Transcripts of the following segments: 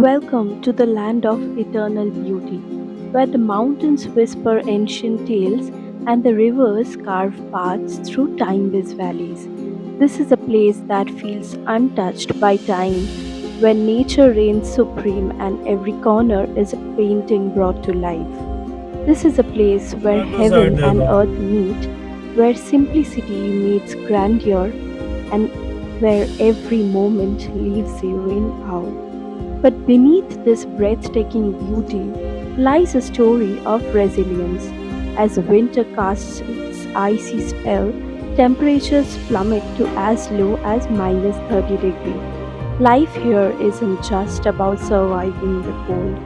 Welcome to the land of eternal beauty, where the mountains whisper ancient tales and the rivers carve paths through timeless valleys. This is a place that feels untouched by time, where nature reigns supreme and every corner is a painting brought to life. This is a place where Windows are heaven there, and bro. earth meet, where simplicity meets grandeur, and where every moment leaves you in awe. But beneath this breathtaking beauty lies a story of resilience. As winter casts its icy spell, temperatures plummet to as low as minus 30 degrees. Life here isn't just about surviving the cold,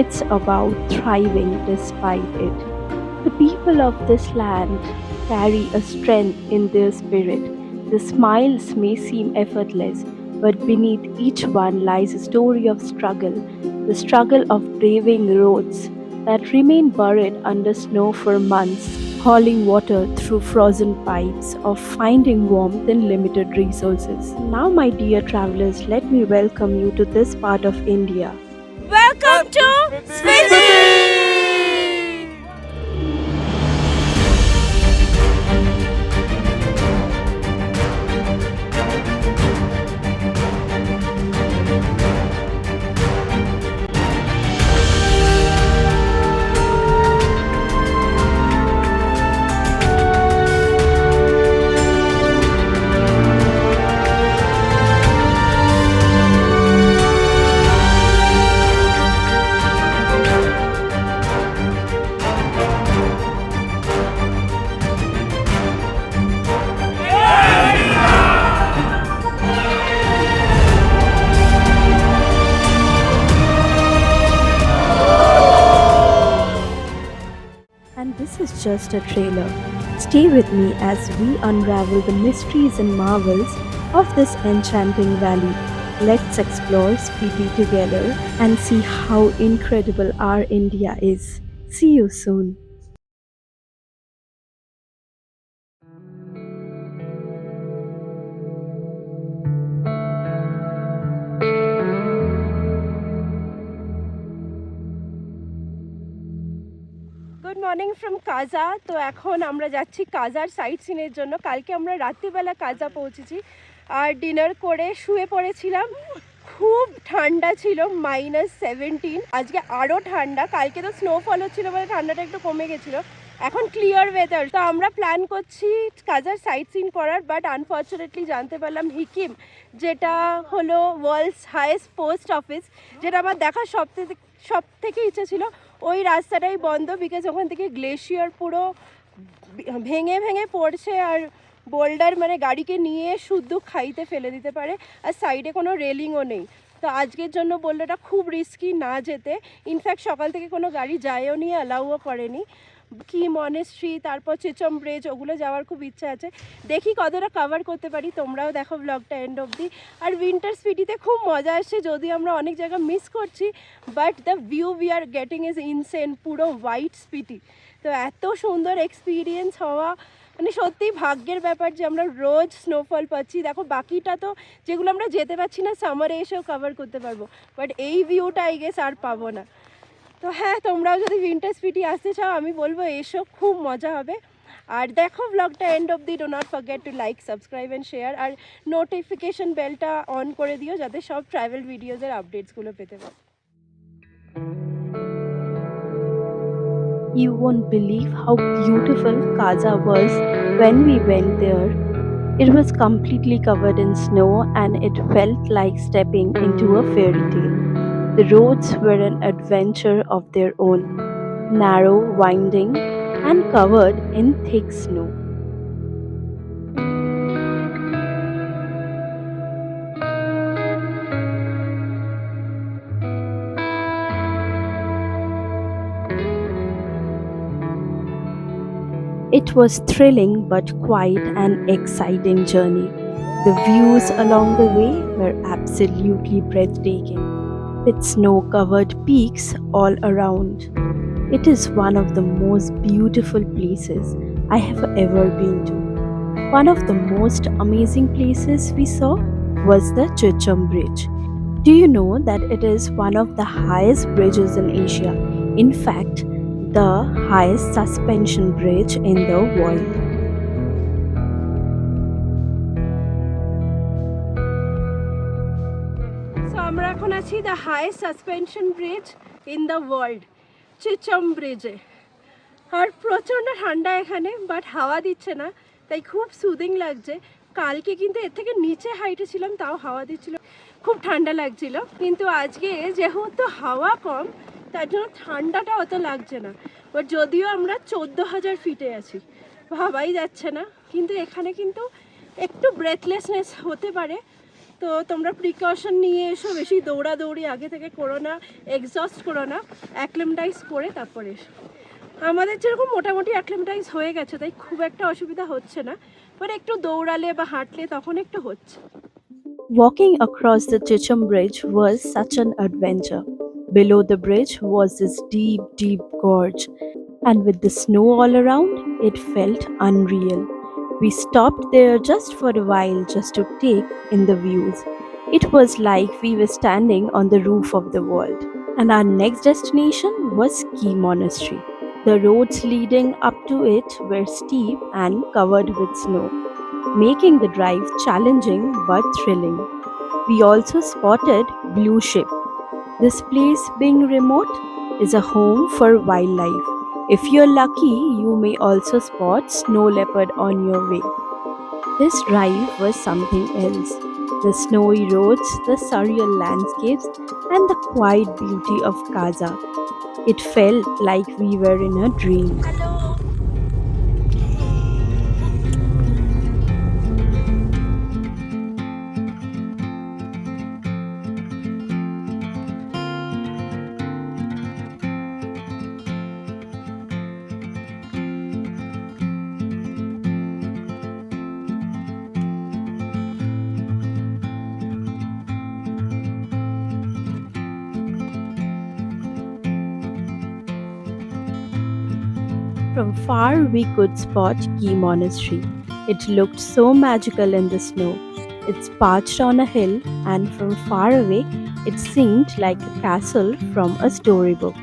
it's about thriving despite it. The people of this land carry a strength in their spirit. The smiles may seem effortless, but beneath each one lies a story of struggle, the struggle of braving roads that remain buried under snow for months, hauling water through frozen pipes, of finding warmth in limited resources. Now, my dear travelers, let me welcome you to this part of India. Welcome to Spiti! And this is just a trailer. Stay with me as we unravel the mysteries and marvels of this enchanting valley. Let's explore Spiti together and see how incredible our India is. See you soon. Good morning from কাজা। তো এখন আমরা যাচ্ছি কাজার site সিনের জন্য। কালকে আমরা রাত্রিবেলা কাজা পৌঁছেছি আর ডিনার করে শুয়ে পড়েছিলাম। খুব ঠান্ডা ছিল, -17। আজকে আরও ঠান্ডা। কালকে তো স্নোফল হচ্ছিল বলে ঠান্ডাটা একটু কমে গেছিলো। এখন ক্লিয়ার ওয়েদার। তো আমরা প্ল্যান করছি কাজার সাইট সিন করার, বাট আনফর্চুনেটলি জানতে পারলাম হিকিম, যেটা হলো ওয়ার্ল্ডস হাইয়েস্ট পোস্ট অফিস, যেটা আমার দেখার সব থেকে ইচ্ছে ছিল, ওই রাস্তাটাই বন্ধ। বিকজ ওখান থেকে গ্লেশিয়ার পুরো ভেঙে ভেঙে পড়ছে আর বোল্ডার মানে গাড়িকে নিয়ে শুদ্ধ খাইতে ফেলে দিতে পারে, আর সাইডে কোনো রেলিংও নেই। তো আজকের জন্য বললো এটা খুব রিস্কি না যেতে। ইনফ্যাক্ট সকাল থেকে কোনো গাড়ি যায়ও নি, অ্যালাউও করেনি। কি মনেস্ট্রি, তারপর চিচম ব্রিজ, ওগুলো যাওয়ার খুব ইচ্ছা আছে। দেখি কতটা কভার করতে পারি। তোমরাও দেখো ব্লগটা এন্ড অবধি। আর উইন্টার স্পিটিতে খুব মজা আসছে, যদি আমরা অনেক জায়গা মিস করছি, but the view we are getting is insane. পুরো হোয়াইট স্পিটি, তো এত সুন্দর এক্সপিরিয়েন্স হওয়া মানে সত্যিই ভাগ্যের ব্যাপার যে আমরা রোজ স্নোফল পাচ্ছি। দেখো বাকিটা তো যেগুলো আমরা যেতে পারছি না, সামারে এসেও কভার করতে পারবো, বাট এই ভিউটা আই গেস আর পাবো না। তো হ্যাঁ, তোমরাও যদি উইন্টার স্পিটি আসতে চাও আমি বলবো এসো, খুব মজা হবে। আর দেখো ব্লগটা এন্ড অবধি। Do not forget to like, subscribe and share, আর নোটিফিকেশন বেলটা অন করে দিও যাতে সব ট্রাভেল ভিডিওজের আপডেটসগুলো পেতে পারো। You won't believe how beautiful Kaza was when we went there. It was completely covered in snow and it felt like stepping into a fairy tale. The roads were an adventure of their own, narrow, winding, and covered in thick snow. It was thrilling but quite an exciting journey. The views along the way were absolutely breathtaking, with snow-covered peaks all around. It is one of the most beautiful places I have ever been to. One of the most amazing places we saw was the Chicham Bridge. Do you know that it is one of the highest bridges in Asia? In fact, the highest suspension bridge in the world. So আমরা এখন আছি the highest suspension bridge in the world, Chicham ব্রিজে। আর প্রচণ্ড ঠান্ডা এখানে, but হাওয়া দিচ্ছে না, তাই খুব সুদিং লাগছে। কালকে কিন্তু এর থেকে নিচে হাইটে ছিলাম, তাও হাওয়া দিচ্ছিল, খুব ঠান্ডা লাগছিল। কিন্তু আজকে যেহেতু হাওয়া কম, তার জন্য ঠান্ডাটা অত লাগছে না। বাট যদিও আমরা 14,000 ফিটে আছি, ভাবাই যাচ্ছে না। কিন্তু এখানে কিন্তু একটু ব্রেথলেসনেস হতে পারে, তো তোমরা প্রিকশন নিয়ে এসো, বেশি দৌড়াদৌড়ি আগে থেকে করো না, এক্সস্ট করো না, অ্যাক্লেমটাইজ করে তারপরে এসো। আমাদের যেরকম মোটামুটি অ্যাক্লেমটাইজ হয়ে গেছে, তাই খুব একটা অসুবিধা হচ্ছে না, বাট একটু দৌড়ালে বা হাঁটলে তখন একটু হচ্ছে। Walking across the Chicham Bridge was such an adventure. Below the bridge was this deep, deep gorge, and with the snow all around, it felt unreal. We stopped there just for a while just to take in the views. It was like we were standing on the roof of the world. And our next destination was Chum Monastery. The roads leading up to it were steep and covered with snow, making the drive challenging but thrilling. We also spotted Blue Ship. This place, being remote, is a home for wildlife. If you're lucky, you may also spot snow leopard on your way. This drive was something else. The snowy roads, the surreal landscapes, and the quiet beauty of Kaza. It felt like we were in a dream. Hello. From far, we could spot Chum Monastery. It looked so magical in the snow. It's perched on a hill, and from far away, it seemed like a castle from a storybook.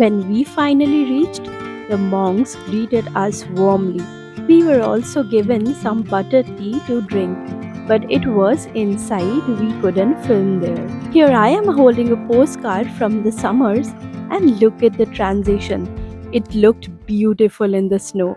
When we finally reached, the monks greeted us warmly. We were also given some butter tea to drink, but it was inside, we couldn't film there. Here I am holding a postcard from the summers, and look at the transition. It looked beautiful in the snow.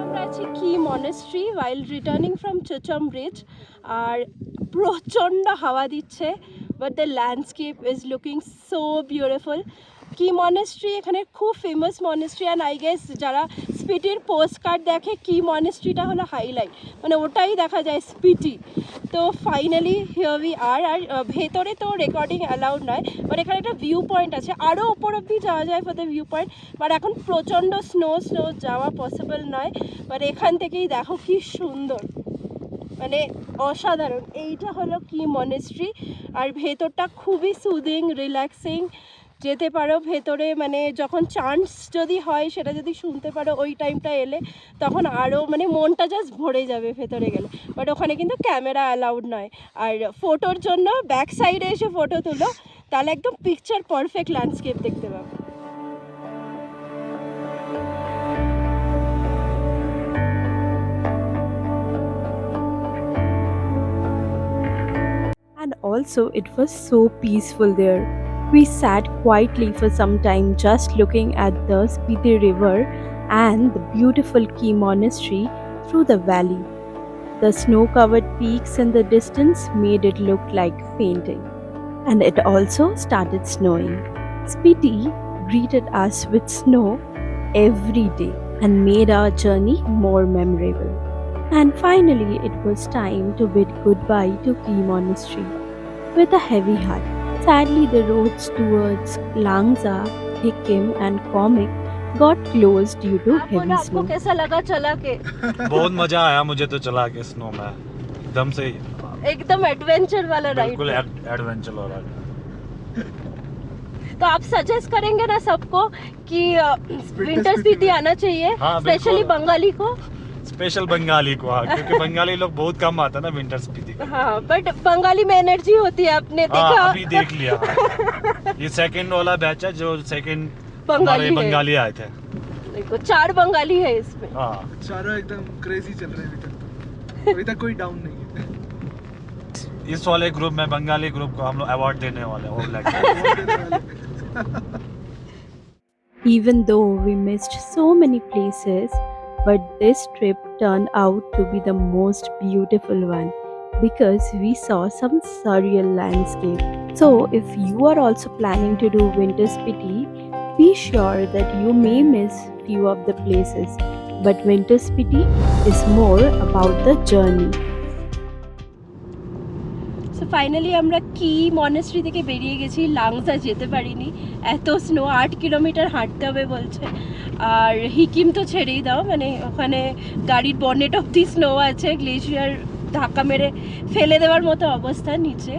আমরা আছি কি monastery while returning from Chicham Bridge, আর প্রচণ্ড হাওয়া দিচ্ছে, but the landscape is looking so beautiful. কি monastery এখানে খুব famous monastery, and I guess যারা স্পিটির পোস্ট কার্ড দেখে কি মনেস্ট্রিটা হলো হাইলাইট, মানে ওটাই দেখা যায় স্পিটি। তো ফাইনালি হিয়ার উই আর। আর ভেতরে তো রেকর্ডিং অ্যালাউড নয়, বাট এখানে একটা ভিউ পয়েন্ট আছে, আরও উপর অব্দি যাওয়া যায় for the view point, but এখন প্রচণ্ড স্নো যাওয়া পসিবল নয়। বাট এখান থেকেই দেখো কি সুন্দর, মানে অসাধারণ। এইটা হলো কি মনেস্ট্রি, আর ভেতরটা খুবই সুদিং, রিল্যাক্সিং। যেতে পারো ভেতরে, মানে যখন চান্স যদি হয় সেটা যদি শুনতে পারো ওই টাইমটা এলে, তখন আরও মানে মনটা জাস্ট ভরে যাবে ভেতরে গেলে। বাট ওখানে কিন্তু ক্যামেরা অ্যালাউড নয়। আর ফটোর জন্য ব্যাক সাইডে এসে ফটো তুলো, তাহলে একদম পিকচার পারফেক্ট ল্যান্ডস্কেপ দেখতে পাবো। And also, it was so peaceful there. We sat quietly for some time just looking at the Spiti River and the beautiful Chum Monastery through the valley. The snow-covered peaks in the distance made it look like a painting. And it also started snowing. Spiti greeted us with snow every day and made our journey more memorable. And finally, it was time to bid goodbye to Chum Monastery with a heavy heart. Sadly, the roads towards Langza, Sikkim, and Comic got closed due to heavy आपको snow. कैसा लगा चला के? बहुत मजा आया मुझे तो चला के स्नो में, एकदम से एकदम एडवेंचर वाला राइड। बिल्कुल एडवेंचर हो रहा है। तो आप सजेस्ट करेंगे ना सबको कि विंटर स्पीति आना चाहिए, हाँ, स्पेशली बिल्कुल। बंगाली को। स्पेशल बंगाली को, हाँ, क्योंकि बंगाली लोग बहुत कम आता है ना विंटर स्पीति का। हाँ, बट बंगाली में एनर्जी होती है, आपने देखा? हाँ, अभी देख लिया। हाँ। ये सेकंड वाला बैच है जो सेकंड हमारे बंगाली आए थे। देखो 4 बंगाली है इसमें। हाँ, चारों एकदम क्रेजी चल रहे हैं अभी तक कोई डाउन नहीं है। इस वाले ग्रुप में बंगाली ग्रुप को हम लोग अवार्ड देने वाले हैं, वो black. Even though we missed so many places, but this trip turned out to be the most beautiful one because we saw some surreal landscape. So, if you are also planning to do winter spiti, be sure that you may miss few of the places. But winter spiti is more about the journey. So finally আমরা কি monastery থেকে বেরিয়ে গেছি, লাংসা যেতে পারিনি, এত snow, 8 kilometre হাঁটতে হবে বলছে। আর হিকিম তো ছেড়েই দাও, মানে ওখানে গাড়ির বনেট অব্দি স্নো আছে, গ্লেশিয়ার ধাক্কা মেরে ফেলে দেওয়ার মতো অবস্থা নিচে।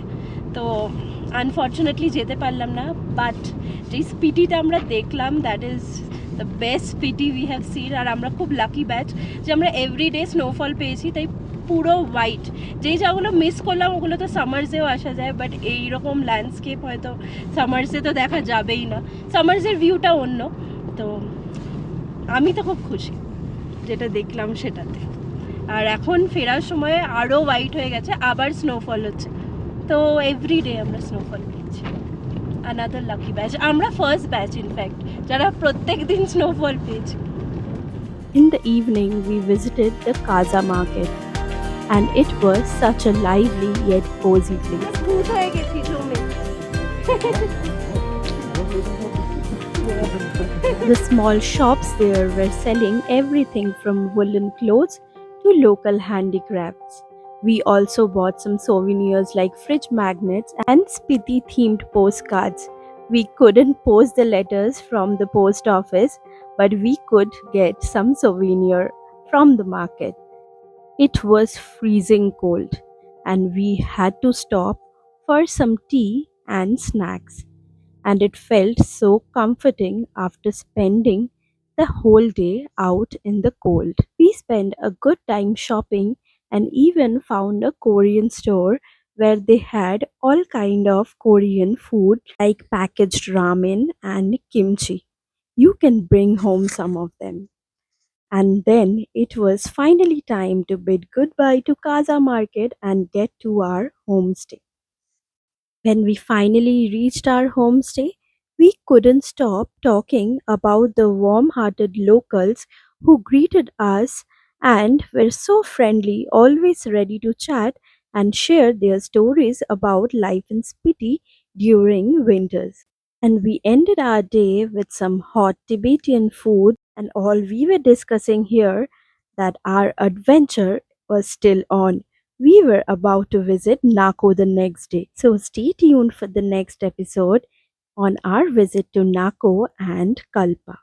তো আনফর্চুনেটলি যেতে পারলাম না, বাট যেই স্পিটিটা আমরা দেখলাম that is the best Spiti we have seen. আর আমরা খুব লাকি ব্যাচ যে আমরা এভরিডে স্নোফল পেয়েছি, তাই পুরো হোয়াইট। যেই জায়গাগুলো মিস করলাম ওগুলো তো সামার্সেও আসা যায়, বাট এইরকম ল্যান্ডস্কেপ হয়তো সামার্সে তো দেখা যাবেই না, সামার্সের ভিউটা অন্য। তো আমি তো খুব খুশি যেটা দেখলাম সেটাতে। আর এখন ফেরার সময় আরও হোয়াইট হয়ে গেছে, আবার স্নোফল হচ্ছে। তো এভরিডে আমরা স্নোফল পেয়েছি। আনাদার লাকি ব্যাচ, আমরা ফার্স্ট ব্যাচ ইনফ্যাক্ট যারা প্রত্যেক দিন স্নোফল পেয়েছি। In the evening, we visited the Kaza Market, and it was such a lively yet cozy place. ভূত হয়ে গেছি জমে। The small shops there were selling everything from woolen clothes to local handicrafts. We also bought some souvenirs like fridge magnets and Spiti themed postcards. We couldn't post the letters from the post office, but we could get some souvenir from the market. It was freezing cold, and we had to stop for some tea and snacks. And it felt so comforting after spending the whole day out in the cold. We spent a good time shopping and even found a Korean store where they had all kind of Korean food like packaged ramen and kimchi. You can bring home some of them. And then it was finally time to bid goodbye to Kaza Market and get to our homestay. When we finally reached our homestay, we couldn't stop talking about the warm hearted locals who greeted us and were so friendly, always ready to chat and share their stories about life in Spiti during winters. And we ended our day with some hot Tibetan food, and all we were discussing here that our adventure was still on. We were about to visit Nako the next day. So stay tuned for the next episode on our visit to Nako and Kalpa.